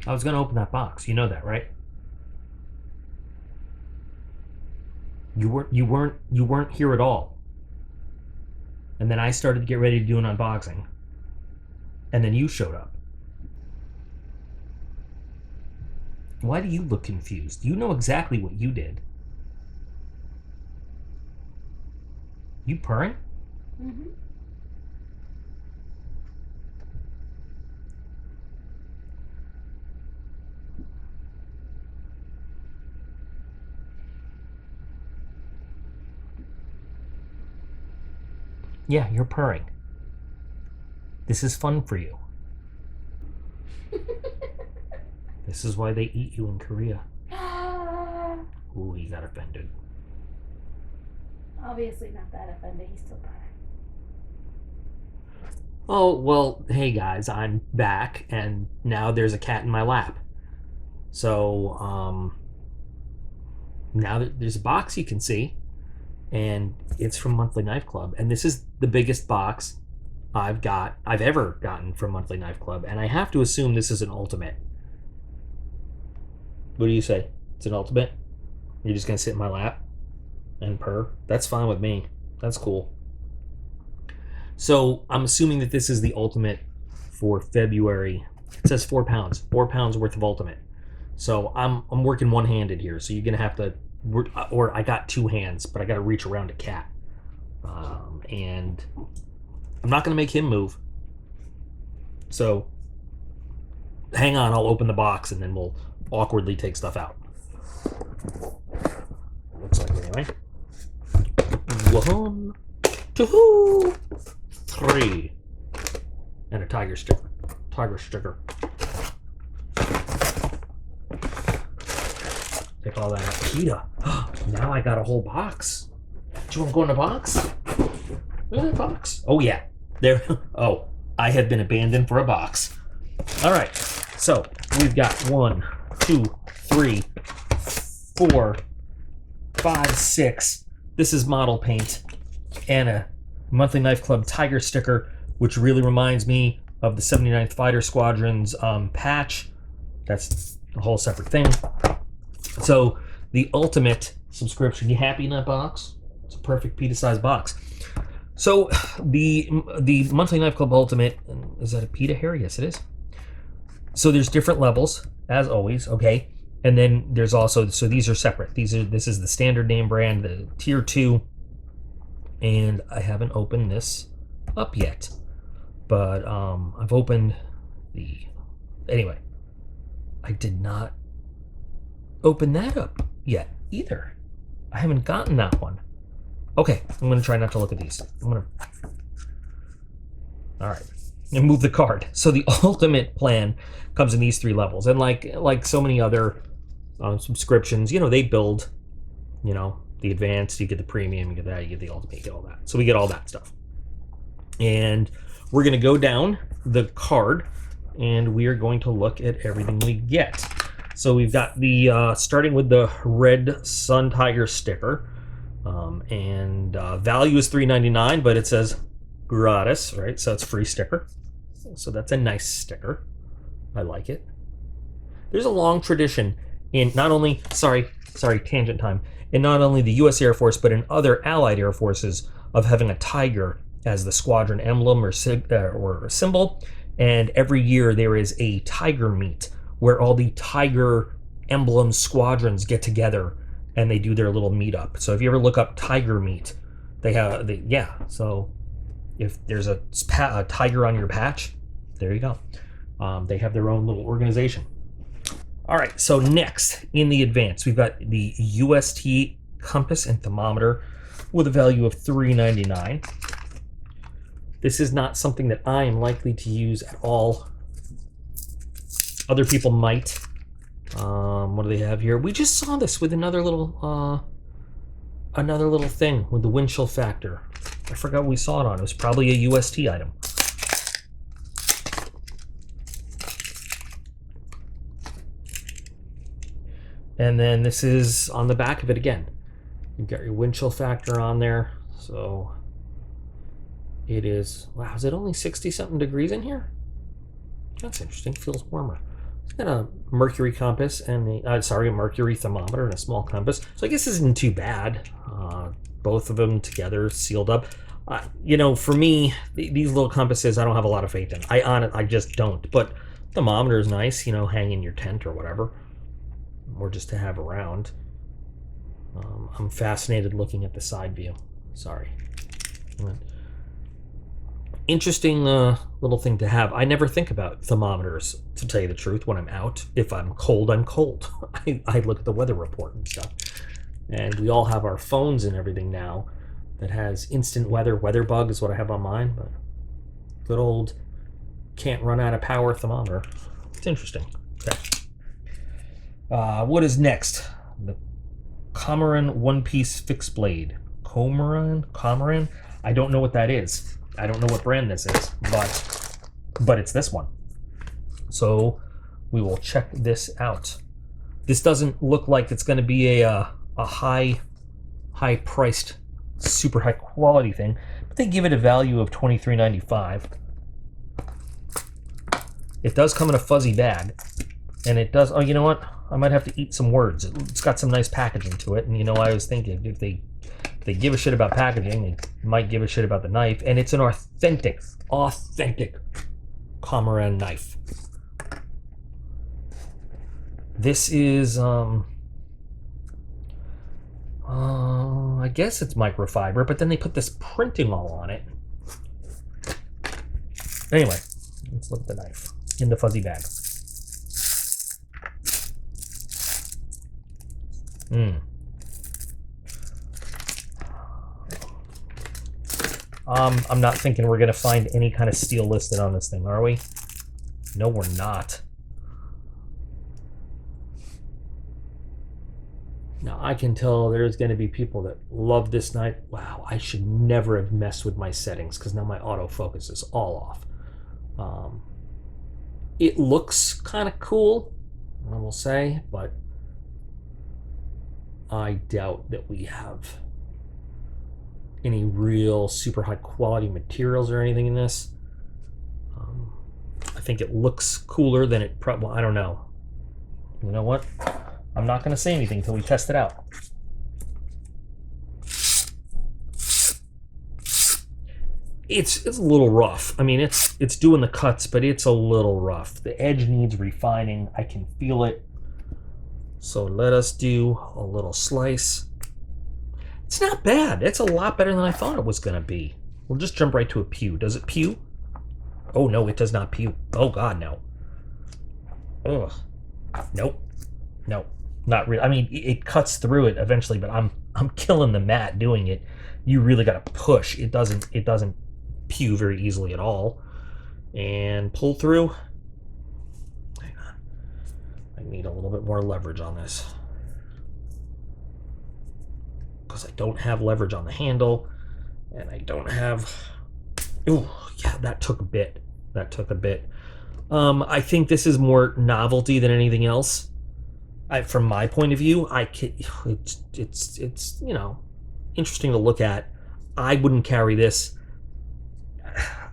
I was gonna open that box. You know that, right? You weren't here at all. And then I started to get ready to do an unboxing. And then you showed up. Why do you look confused? You know exactly what you did. You purring? Mm-hmm. Yeah, you're purring. This is fun for you. This is why they eat you in Korea. Ooh, he got offended. Obviously not that offended. He's still purring. Oh, well, hey guys, I'm back, and now there's a cat in my lap. So, now that there's a box you can see, and it's from Monthly Knife Club, and this is the biggest box I've ever gotten from Monthly Knife Club, and I have to assume this is an ultimate. What do you say? It's an ultimate? You're just gonna sit in my lap and purr? That's fine with me. That's cool. So I'm assuming that this is the ultimate for February. It says 4 pounds, 4 pounds worth of ultimate. So I'm working one-handed here. So you're gonna have to, or I got two hands, but I got to reach around a cat, and I'm not gonna make him move. So hang on, I'll open the box and then we'll awkwardly take stuff out. Looks like it anyway. 1, 2, 3, and a tiger sticker. Tiger sticker. Take all that out. PETA. Now I got a whole box. Do you want to go in the box? Look at that box. Oh yeah. There. Oh, I have been abandoned for a box. All right. So we've got 1, 2, 3, 4, 5, 6. This is model paint and a Monthly Knife Club tiger sticker, which really reminds me of the 79th Fighter Squadron's patch. That's a whole separate thing. So the ultimate subscription. You happy in that box? It's a perfect PETA-sized box. So the Monthly Knife Club Ultimate, is that a PETA hair? Yes, it is. So there's different levels, as always, okay? And then there's also, so these are separate. This is the standard name brand, the tier 2, and I haven't opened this up yet. But I've opened the, anyway, I did not open that up yet either. I haven't gotten that one. Okay, I'm gonna try not to look at these. All right, and move the card. So the ultimate plan comes in these 3 levels, and like so many other subscriptions, you know, they build, you know, the advanced, you get the premium, you get that, you get the ultimate, you get all that. So we get all that stuff, and we're gonna go down the card, and we are going to look at everything we get. So we've got the starting with the red Sun Tiger sticker, and value is $3.99, but it says gratis, right? So it's free sticker. So that's a nice sticker. I like it. There's a long tradition in not only, sorry, tangent time, in not only the U.S. Air Force, but in other allied air forces of having a tiger as the squadron emblem or symbol. And every year there is a tiger meet where all the tiger emblem squadrons get together and they do their little meetup. So if you ever look up tiger meet, yeah. So if there's a tiger on your patch, there you go. They have their own little organization. All right, so next in the advance, we've got the UST compass and thermometer with a value of $3.99. This is not something that I am likely to use at all. Other people might. What do they have here? We just saw this with another little thing with the wind chill factor. I forgot what we saw it on. It was probably a UST item. And then this is on the back of it again. You've got your wind chill factor on there. So it is, wow, is it only 60 something degrees in here? That's interesting, feels warmer. Got a mercury compass and a mercury thermometer and a small compass. So I guess this isn't too bad. Both of them together, sealed up. You know, for me, these little compasses, I don't have a lot of faith in. I just don't. But thermometer is nice, you know, hang in your tent or whatever, or just to have around. I'm fascinated looking at the side view. Sorry. Interesting little thing to have. I never think about thermometers, to tell you the truth, when I'm out. If I'm cold, I'm cold. I look at the weather report and stuff. And we all have our phones and everything now that has instant weather. Weather bug is what I have on mine, but good old can't run out of power thermometer. It's interesting. Okay. What is next? The Comaran one-piece fixed blade. Comaran? I don't know what that is. I don't know what brand this is, but it's this one. So we will check this out. This doesn't look like it's going to be a high-priced, super high-quality thing, but they give it a value of $23.95. It does come in a fuzzy bag, and it does. Oh, you know what? I might have to eat some words. It's got some nice packaging to it, and you know, I was thinking if they give a shit about packaging, they might give a shit about the knife, and it's an authentic Comaran knife. This is I guess it's microfiber, but then they put this printing all on it. Anyway, let's look at the knife in the fuzzy bag. I'm not thinking we're gonna find any kind of steel listed on this thing, are we? No, we're not. Now I can tell there's gonna be people that love this knife. Wow, I should never have messed with my settings because now my autofocus is all off. It looks kind of cool, I will say, but I doubt that we have any real super high quality materials or anything in this. I think it looks cooler than it probably. I don't know. You know what? I'm not going to say anything until we test it out. It's a little rough. I mean, it's doing the cuts, but it's a little rough. The edge needs refining. I can feel it. So let us do a little slice. It's not bad. It's a lot better than I thought it was going to be. We'll just jump right to a pew. Does it pew? Oh, no, it does not pew. Oh, God, no. Ugh. Nope. Nope. Not really. I mean, it cuts through it eventually, but I'm killing the mat doing it. You really got to push. It doesn't pew very easily at all. And pull through. Hang on. I need a little bit more leverage on this, because I don't have leverage on the handle, and I don't have. Ooh, yeah, that took a bit. I think this is more novelty than anything else. From my point of view, it's you know, interesting to look at. I wouldn't carry this.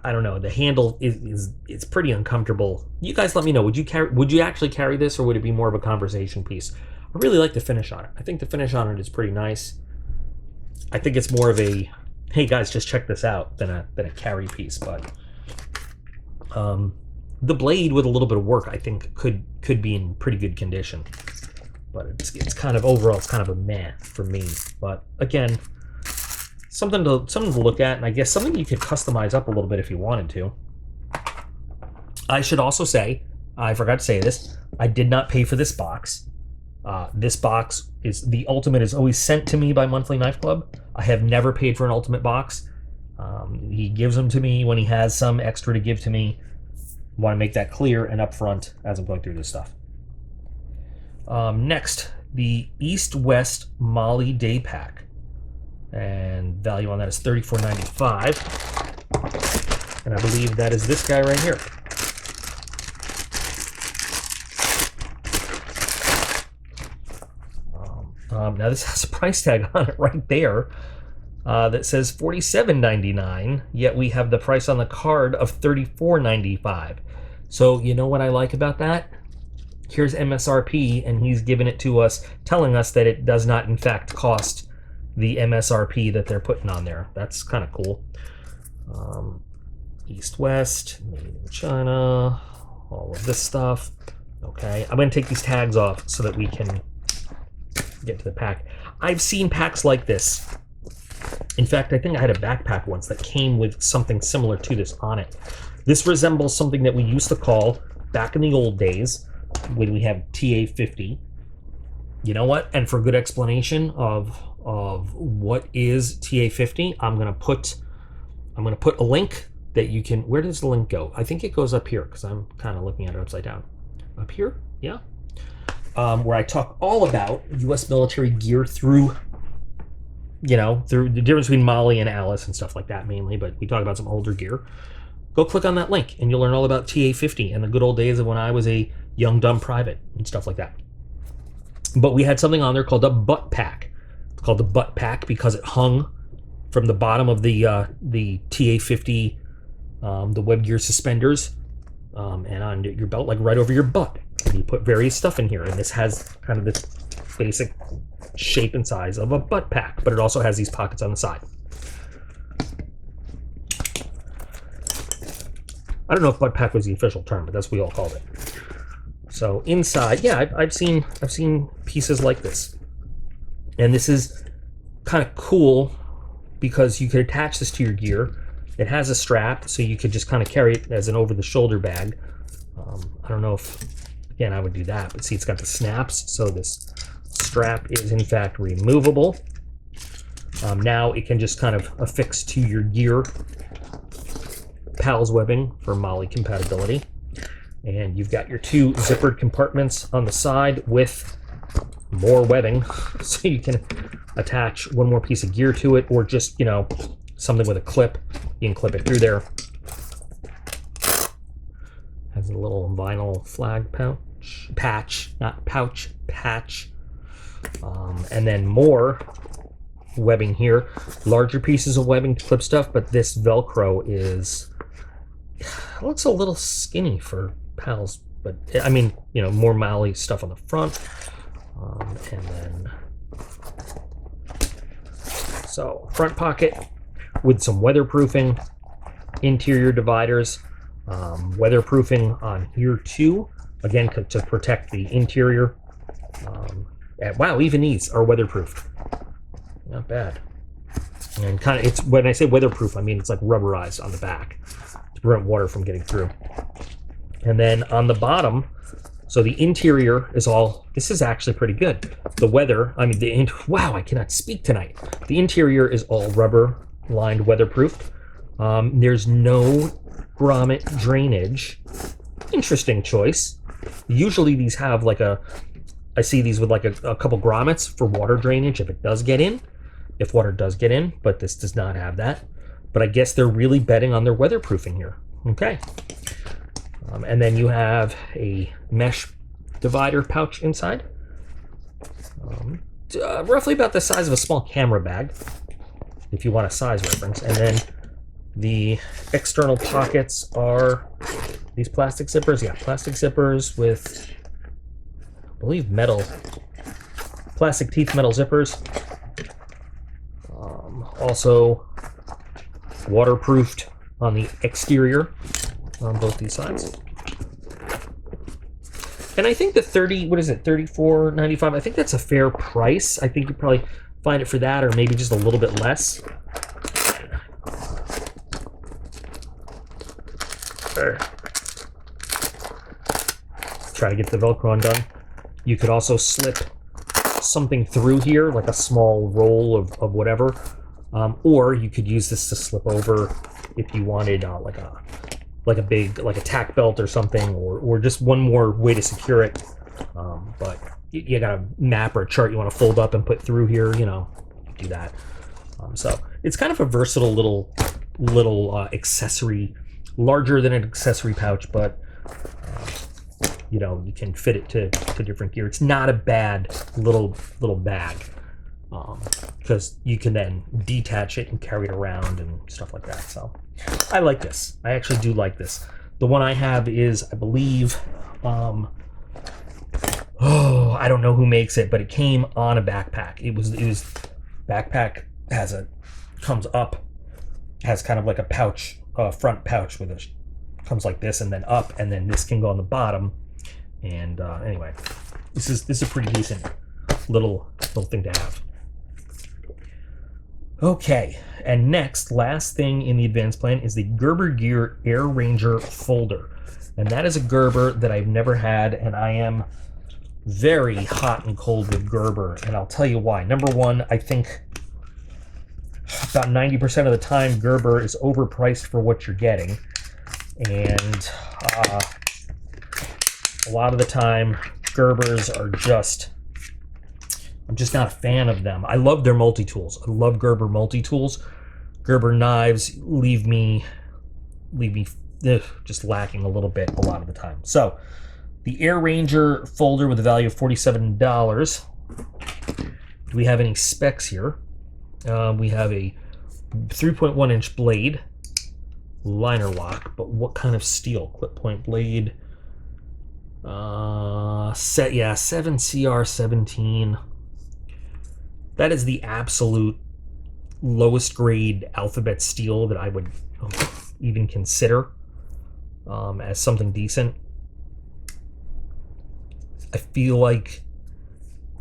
I don't know. The handle is pretty uncomfortable. You guys, let me know. Would you actually carry this, or would it be more of a conversation piece? I really like the finish on it. I think the finish on it is pretty nice. I think it's more of a, hey guys, just check this out, than a carry piece. But the blade with a little bit of work, I think could be in pretty good condition. But it's kind of overall, it's kind of a meh for me. But again, something to look at, and I guess something you could customize up a little bit if you wanted to. I should also say, I forgot to say this, I did not pay for this box. This box the Ultimate is always sent to me by Monthly Knife Club. I have never paid for an Ultimate box. He gives them to me when he has some extra to give to me. I want to make that clear and upfront as I'm going through this stuff. Next, the East-West Molly Day Pack, and value on that is $34.95, and I believe that is this guy right here. Now this has a price tag on it right there that says $47.99, yet we have the price on the card of $34.95. So you know what I like about that? here's MSRP, and he's giving it to us, telling us that it does not in fact cost the MSRP that they're putting on there. That's kind of cool. East-West, made in China, all of this stuff. Okay, I'm going to take these tags off so that we can get to the pack. I've seen packs like this. In fact, I think I had a backpack once that came with something similar to this on it. This resembles something that we used to call, back in the old days, when we have TA50. You know what? And for good explanation of what is TA50, I'm gonna put a link that you can. Where does the link go? I think it goes up here because I'm kind of looking at it upside down. Up here, yeah. Where I talk all about U.S. military gear through, through the difference between Molly and Alice and stuff like that mainly, but we talk about some older gear. Go click on that link and you'll learn all about TA50 and the good old days of when I was a young dumb private and stuff like that. But we had something on there called a butt pack. It's called the butt pack because it hung from the bottom of the TA50, the web gear suspenders, and on your belt, like right over your butt. And you put various stuff in here, and this has kind of this basic shape and size of a butt pack, but it also has these pockets on the side. I don't know if butt pack was the official term, but that's what we all called it. So inside, yeah, I've seen pieces like this, and this is kind of cool because you could attach this to your gear. It has a strap, so you could just kind of carry it as an over-the-shoulder bag. I don't know if, again, I would do that, but see, it's got the snaps, so this strap is in fact removable. Now it can just kind of affix to your gear. PALS webbing for Molly compatibility. And you've got your two zippered compartments on the side with more webbing, so you can attach one more piece of gear to it, or just, something with a clip. You can clip it through there. Has a little vinyl flag patch, not pouch, patch. And then more webbing here. Larger pieces of webbing to clip stuff, but this Velcro looks a little skinny for PALS, but I mean, more Molly stuff on the front. And then, so front pocket with some weatherproofing, interior dividers, weatherproofing on here too, again to protect the interior. And wow, even these are weatherproofed. Not bad. And kind of, it's, when I say weatherproof, I mean it's like rubberized on the back to prevent water from getting through. And then on the bottom, so the interior is all, this is actually pretty good. The weather, wow, I cannot speak tonight. The interior is all rubber lined weatherproofed. There's no grommet drainage. Interesting choice. Usually these have like I see these with like a couple grommets for water drainage if it does get in, if water does get in, but this does not have that. But I guess they're really betting on their weatherproofing here. Okay. And then you have a mesh divider pouch inside. Roughly about the size of a small camera bag, if you want a size reference. And then the external pockets are these plastic zippers. Yeah, plastic zippers with, I believe, plastic teeth metal zippers. Also waterproofed on the exterior on both these sides. And I think the $34.95, I think that's a fair price. I think you probably find it for that, or maybe just a little bit less. There. Try to get the Velcro undone. You could also slip something through here, like a small roll of whatever, or you could use this to slip over if you wanted like a tack belt or something, or just one more way to secure it. But you got a map or a chart you want to fold up and put through here, you do that. So it's kind of a versatile little accessory, larger than an accessory pouch, but you can fit it to different gear. It's not a bad little bag, because you can then detach it and carry it around and stuff like that. So I like this. I actually do like this. The one I have is, I believe, Oh, I don't know who makes it, but it came on a backpack. It was backpack comes up, has kind of like a pouch, front pouch with a comes like this and then up, and then this can go on the bottom. And anyway, this is a pretty decent little thing to have. Okay, and next, last thing in the advanced plan is the Gerber Gear Air Ranger folder. And that is a Gerber that I've never had, and I am very hot and cold with Gerber, and I'll tell you why. Number one, I think about 90% of the time Gerber is overpriced for what you're getting. And a lot of the time, Gerbers are I'm just not a fan of them. I love their multi-tools. I love Gerber multi-tools. Gerber knives leave me just lacking a little bit a lot of the time. So, the Air Ranger folder with a value of $47. Do we have any specs here? We have a 3.1 inch blade, liner lock, but what kind of steel? Clip point blade. 7CR17. That is the absolute lowest grade alphabet steel that I would even consider as something decent. I feel like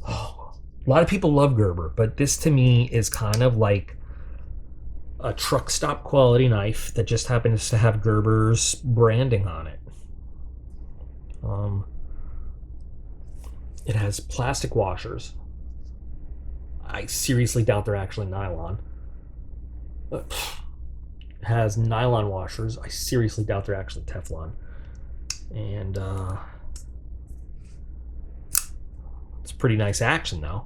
a lot of people love Gerber, but this to me is kind of like a truck stop quality knife that just happens to have Gerber's branding on it. It has plastic washers. I seriously doubt they're actually nylon. It has nylon washers. I seriously doubt they're actually Teflon. And it's pretty nice action though.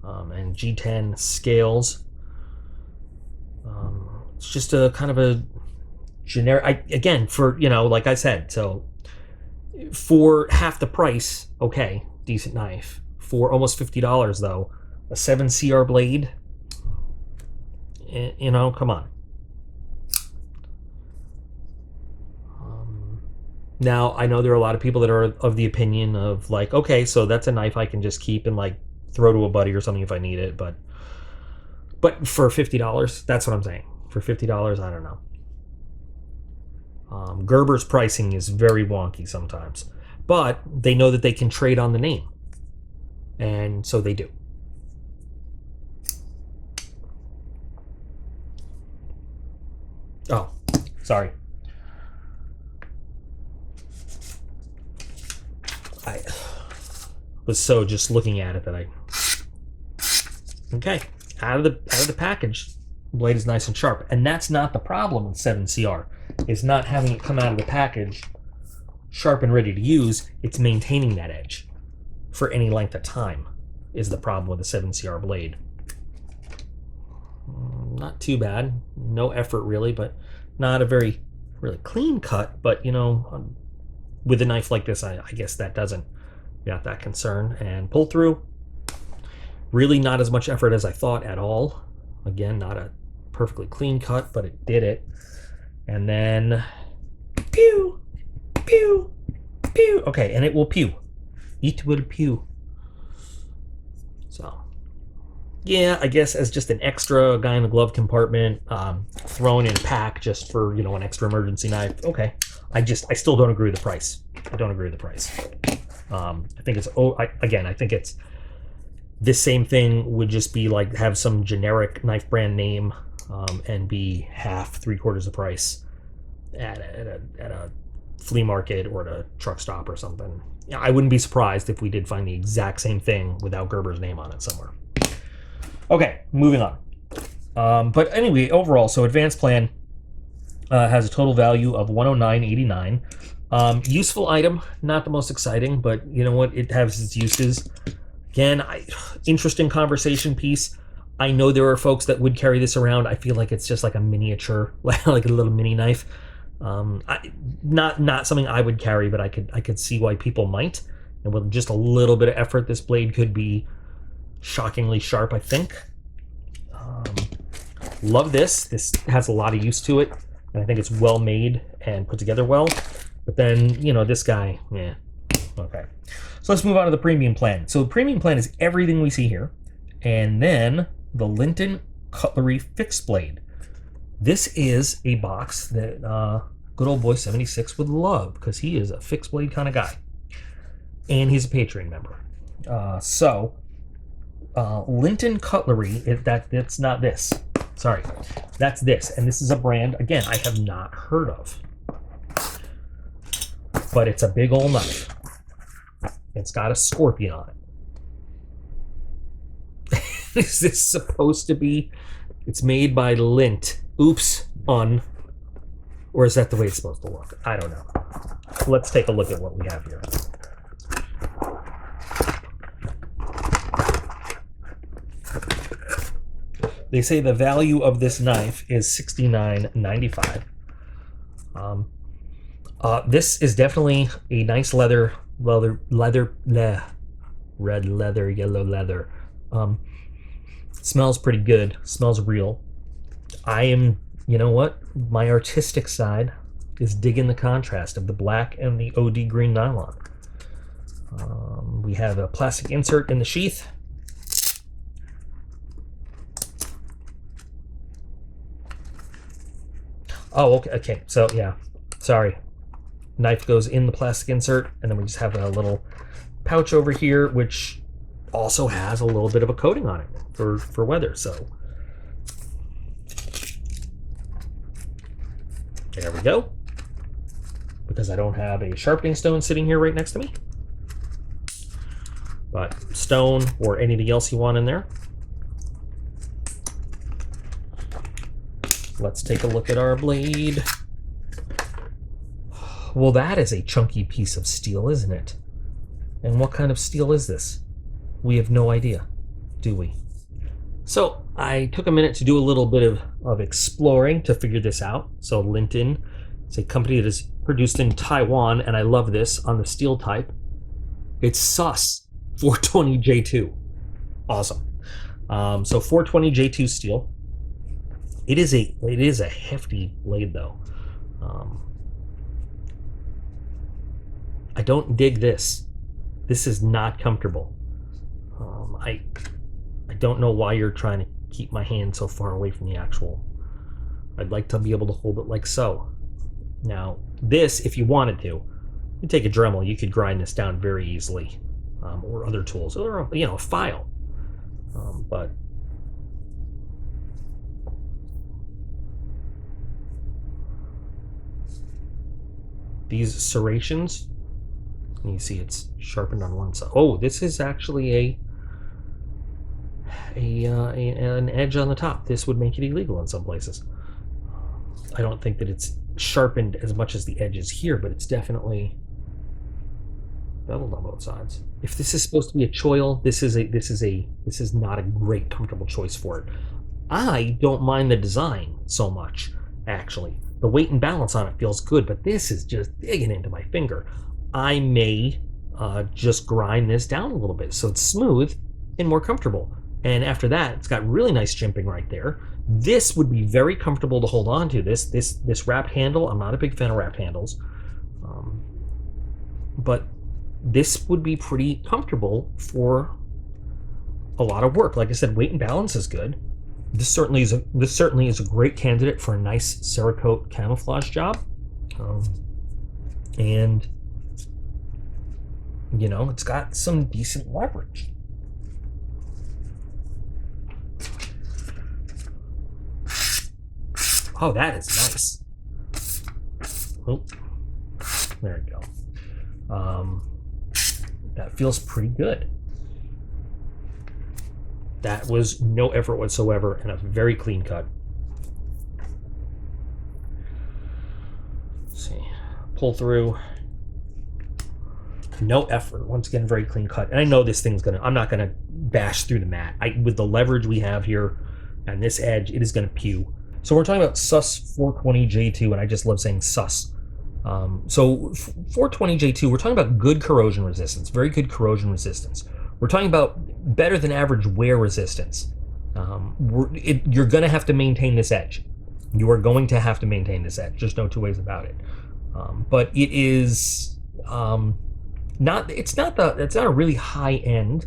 And G10 scales. It's just a kind of a generic, again, for, like I said, so for half the price, okay, decent knife. For almost $50 though, a 7CR blade, come on. Now, I know there are a lot of people that are of the opinion of like, okay, so that's a knife I can just keep and like throw to a buddy or something if I need it, but for $50, that's what I'm saying. For $50, I don't know. Gerber's pricing is very wonky sometimes, but they know that they can trade on the name, and so they do. Oh, sorry. I was so just looking at it that okay, out of the package, the blade is nice and sharp, and that's not the problem with 7CR. Is not having it come out of the package sharp and ready to use. It's maintaining that edge for any length of time is the problem with the 7CR blade. Not too bad, no effort really, but not a very really clean cut. But with a knife like this, I guess that doesn't got that concern. And pull through, really not as much effort as I thought at all. Again, not a perfectly clean cut, but it did it. And then pew, pew, pew. Okay, and it will pew. It will pew. So, yeah, I guess as just an extra guy in the glove compartment, thrown in pack just for, an extra emergency knife. Okay. I still don't agree with the price. I don't agree with the price. I think it's, I think it's, this same thing would just be like have some generic knife brand name, and be half, 3/4 the price at a flea market or at a truck stop or something. I wouldn't be surprised if we did find the exact same thing without Gerber's name on it somewhere. Okay, moving on. But anyway, overall, so advanced plan has a total value of $109.89. Useful item, not the most exciting, but you know what? It has its uses. Again, interesting conversation piece. I know there are folks that would carry this around. I feel like it's just like a miniature, like a little mini knife. Not something I would carry, but I could see why people might. And with just a little bit of effort, this blade could be shockingly sharp, I think. Love this. This has a lot of use to it, and I think it's well made and put together well. But then, you know, this guy, yeah, okay. So let's move on to the premium plan. So the premium plan is everything we see here. And then the Linton Cutlery Fixed Blade. This is a box that good old boy 76 would love, because he is a fixed blade kind of guy. And he's a Patreon member. Linton Cutlery, that's not this. Sorry, that's this. And this is a brand, again, I have not heard of. But it's a big old knife. It's got a scorpion on it. Is this supposed to be? It's made by Lint. Oops, or is that the way it's supposed to look? I don't know. Let's take a look at what we have here. They say the value of this knife is $69.95. This is definitely a nice red leather, yellow leather. Smells pretty good. Smells real. I am, you know what? My artistic side is digging the contrast of the black and the OD green nylon. We have a plastic insert in the sheath. Oh, okay. So, yeah. Sorry. Knife goes in the plastic insert, and then we just have a little pouch over here, which also has a little bit of a coating on it for weather. So there we go. Because I don't have a sharpening stone sitting here right next to me. But stone or anything else you want in there. Let's take a look at our blade. Well, that is a chunky piece of steel, isn't it? And what kind of steel is this? We have no idea, do we? So I took a minute to do a little bit of exploring to figure this out. So Linton is a company that is produced in Taiwan, and I love this on the steel type. It's SUS 420J2. Awesome. So 420J2 steel. It is a hefty blade though. I don't dig this. This is not comfortable. I don't know why you're trying to keep my hand so far away from the actual. I'd like to be able to hold it like so. Now, this, if you wanted to, you take a Dremel, you could grind this down very easily, or other tools, or a file. But these serrations, you see it's sharpened on one side. Oh, this is actually an edge on the top. This would make it illegal in some places. I don't think that it's sharpened as much as the edge is here, but it's definitely beveled on both sides. If this is supposed to be a choil, this is not a great comfortable choice for it. I don't mind the design so much, actually. The weight and balance on it feels good, but this is just digging into my finger. I may just grind this down a little bit so it's smooth and more comfortable. And after that, it's got really nice jimping right there. This would be very comfortable to hold on to. This wrapped handle, I'm not a big fan of wrapped handles, but this would be pretty comfortable for a lot of work. Like I said, weight and balance is good. This certainly is a great candidate for a nice Cerakote camouflage job, and it's got some decent leverage. Oh, that is nice. Oh, there we go. That feels pretty good. That was no effort whatsoever and a very clean cut. Let's see. Pull through. No effort. Once again, very clean cut. And I know this thing's I'm not gonna bash through the mat. With the leverage we have here and this edge, it is gonna pew. So we're talking about SUS 420J2, and I just love saying SUS. So 420J2, we're talking about good corrosion resistance, very good corrosion resistance. We're talking about better than average wear resistance. You're going to have to maintain this edge. You are going to have to maintain this edge. There's no two ways about it. But it is not. It's not a really high end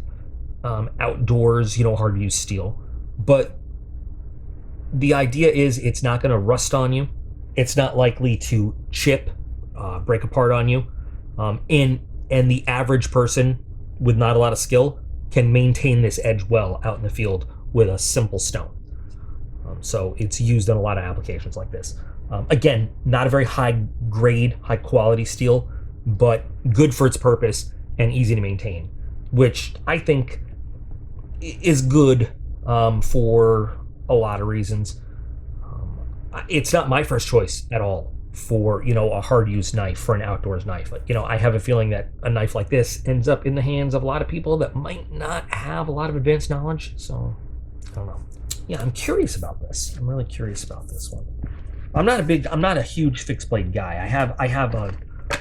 outdoors, hard to use steel. But the idea is it's not going to rust on you. It's not likely to chip, break apart on you. And the average person with not a lot of skill can maintain this edge well out in the field with a simple stone. So it's used in a lot of applications like this. Again, not a very high grade, high quality steel, but good for its purpose and easy to maintain, which I think is good for a lot of reasons. It's not my first choice at all for, a hard use knife, for an outdoors knife. But, I have a feeling that a knife like this ends up in the hands of a lot of people that might not have a lot of advanced knowledge. So I don't know. Yeah, I'm curious about this. I'm really curious about this one. I'm not a huge fixed blade guy. I have a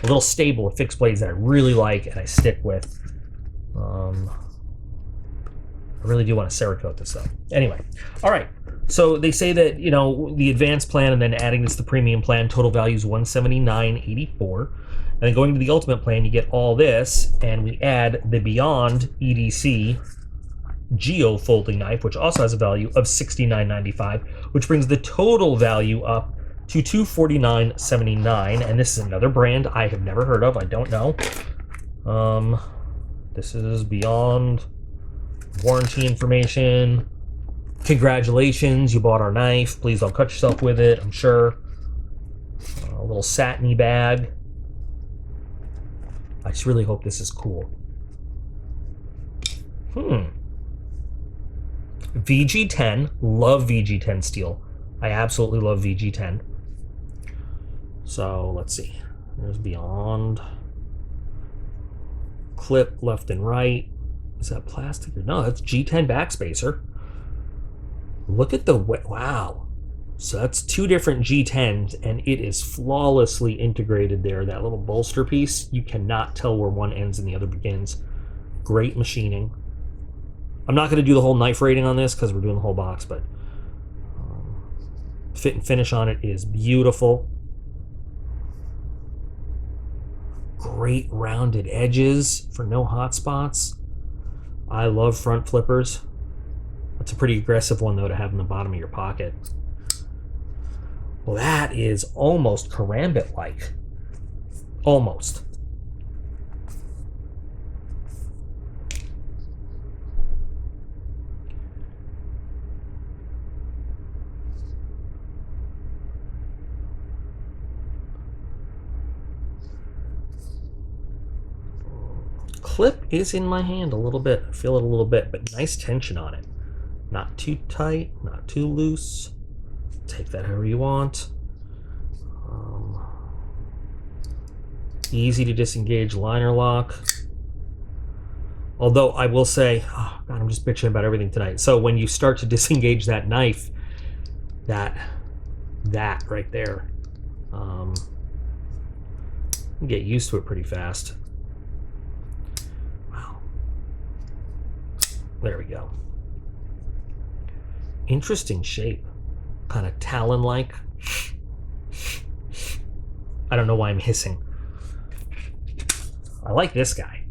little stable of fixed blades that I really like and I stick with. I really do want to Cerakote this though. Anyway, all right. So they say that, the advanced plan and then adding this to the premium plan, total value is $179.84. And then going to the ultimate plan, you get all this, and we add the Beyond EDC Geo folding knife, which also has a value of $69.95, which brings the total value up to $249.79. And this is another brand I have never heard of. I don't know. This is Beyond warranty information. Congratulations, you bought our knife. Please don't cut yourself with it, I'm sure. A little satiny bag. I just really hope this is cool. VG10. Love VG10 steel. I absolutely love VG10. So, let's see. There's Beyond. Clip left and right. Is that plastic? No, that's G10 backspacer. Look at the wow. So that's two different G10s, and it is flawlessly integrated there. That little bolster piece, you cannot tell where one ends and the other begins. Great machining. I'm not going to do the whole knife rating on this because we're doing the whole box, but fit and finish on it is beautiful. Great rounded edges for no hot spots. I love front flippers. That's a pretty aggressive one, though, to have in the bottom of your pocket. Well, that is almost karambit-like. Almost. Clip is in my hand a little bit. I feel it a little bit, but nice tension on it. Not too tight, not too loose. Take that however you want. Easy to disengage liner lock. Although I will say, oh God, I'm just bitching about everything tonight. So when you start to disengage that knife, that right there, you get used to it pretty fast. Wow. There we go. Interesting shape, kind of talon-like. I don't know why I'm hissing. I like this guy.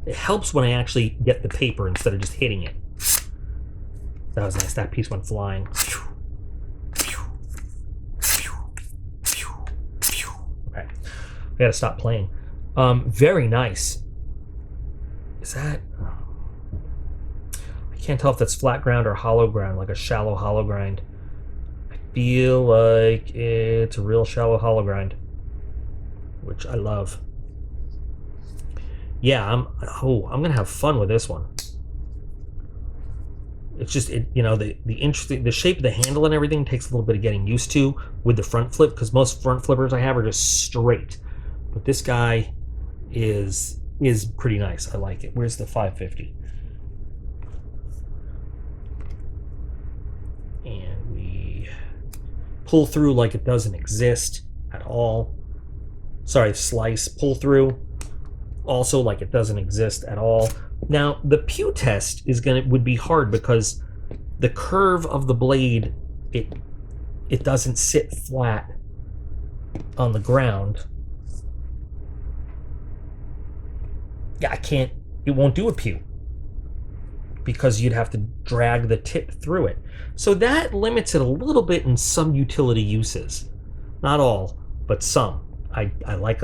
It helps when I actually get the paper instead of just hitting it. That was nice. That piece went flying. Okay, I gotta stop playing. Very nice. Is that... I can't tell if that's flat ground or hollow ground, like a shallow hollow grind. I feel like it's a real shallow hollow grind, which I love. Yeah, I'm gonna have fun with this one. It's just the shape of the handle and everything takes a little bit of getting used to with the front flip, because most front flippers I have are just straight, but this guy is pretty nice. I like it. Where's the 550? And we pull through like it doesn't exist at all. Sorry, slice, pull through. Also, like, it doesn't exist at all. Now, the pew test would be hard because the curve of the blade, it doesn't sit flat on the ground. Yeah, it won't do a pew because you'd have to drag the tip through it. So that limits it a little bit in some utility uses. Not all, but some. I like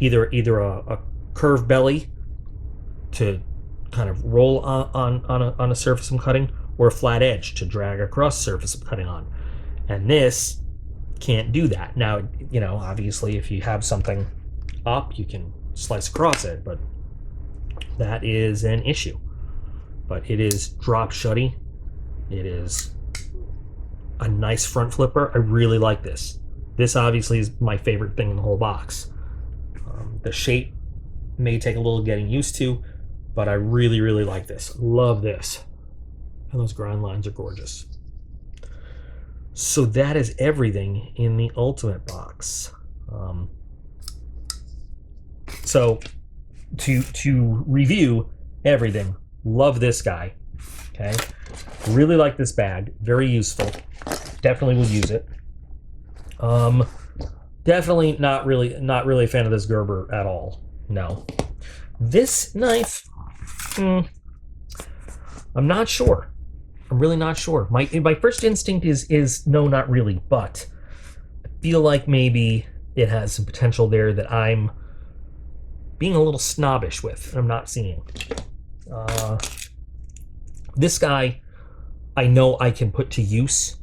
either a curved belly to kind of roll on a surface I'm cutting, or a flat edge to drag across the surface I'm cutting on. And this can't do that. Now, you know, obviously if you have something up, you can slice across it, but that is an issue. But it is drop shutty. It is a nice front flipper. I really like this. This obviously is my favorite thing in the whole box. The shape may take a little getting used to, but I really, really like this. Love this. And those grind lines are gorgeous. So that is everything in the Ultimate box. So to review everything, love this guy. Okay, really like this bag. Very useful. Definitely would use it. Definitely not really a fan of this Gerber at all. No. This knife, I'm not sure. I'm really not sure. My first instinct is no, not really, but I feel like maybe it has some potential there that I'm being a little snobbish with, and I'm not seeing. This guy, I know I can put to use,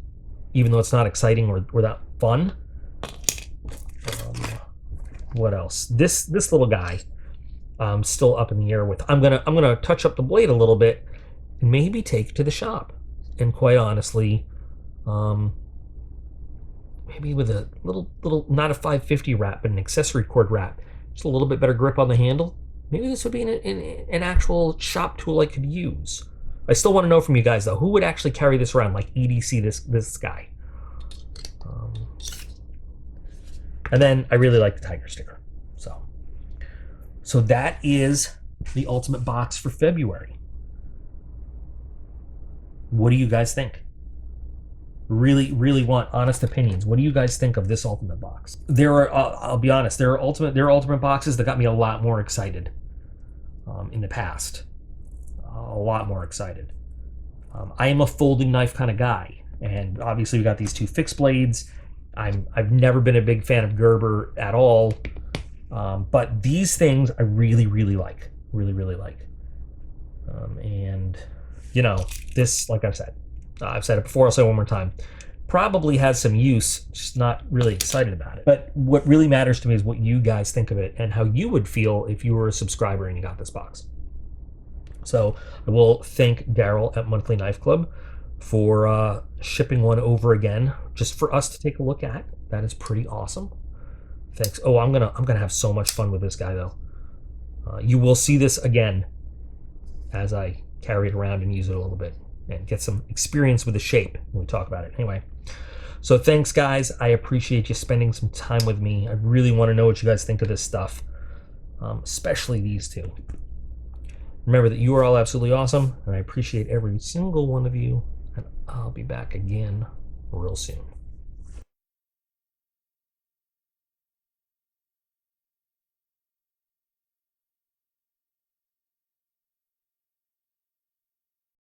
even though it's not exciting or that fun. What else? This little guy, I'm still up in the air with. I'm gonna touch up the blade a little bit and maybe take it to the shop. And quite honestly, maybe with a little not a 550 wrap, but an accessory cord wrap, just a little bit better grip on the handle. Maybe this would be an actual shop tool I could use. I still want to know from you guys though, who would actually carry this around, like EDC this guy. And then I really like the tiger sticker. So that is the Ultimate box for February. What do you guys think? Really, really want honest opinions. What do you guys think of this Ultimate box? There are, I'll be honest, there are Ultimate boxes that got me a lot more excited in the past. A lot more excited. I am a folding knife kind of guy, and obviously we got these two fixed blades. I've never been a big fan of Gerber at all, but these things I really, really like. Really, really like. And you know, this, like I've said it before, I'll say it one more time, probably has some use, just not really excited about it. But what really matters to me is what you guys think of it and how you would feel if you were a subscriber and you got this box. So I will thank Daryl at Monthly Knife Club for shipping one over again, just for us to take a look at. That is pretty awesome. Thanks. Oh, I'm gonna have so much fun with this guy though. You will see this again as I carry it around and use it a little bit and get some experience with the shape when we talk about it. Anyway, so thanks guys. I appreciate you spending some time with me. I really want to know what you guys think of this stuff, especially these two. Remember that you are all absolutely awesome, and I appreciate every single one of you, and I'll be back again real soon.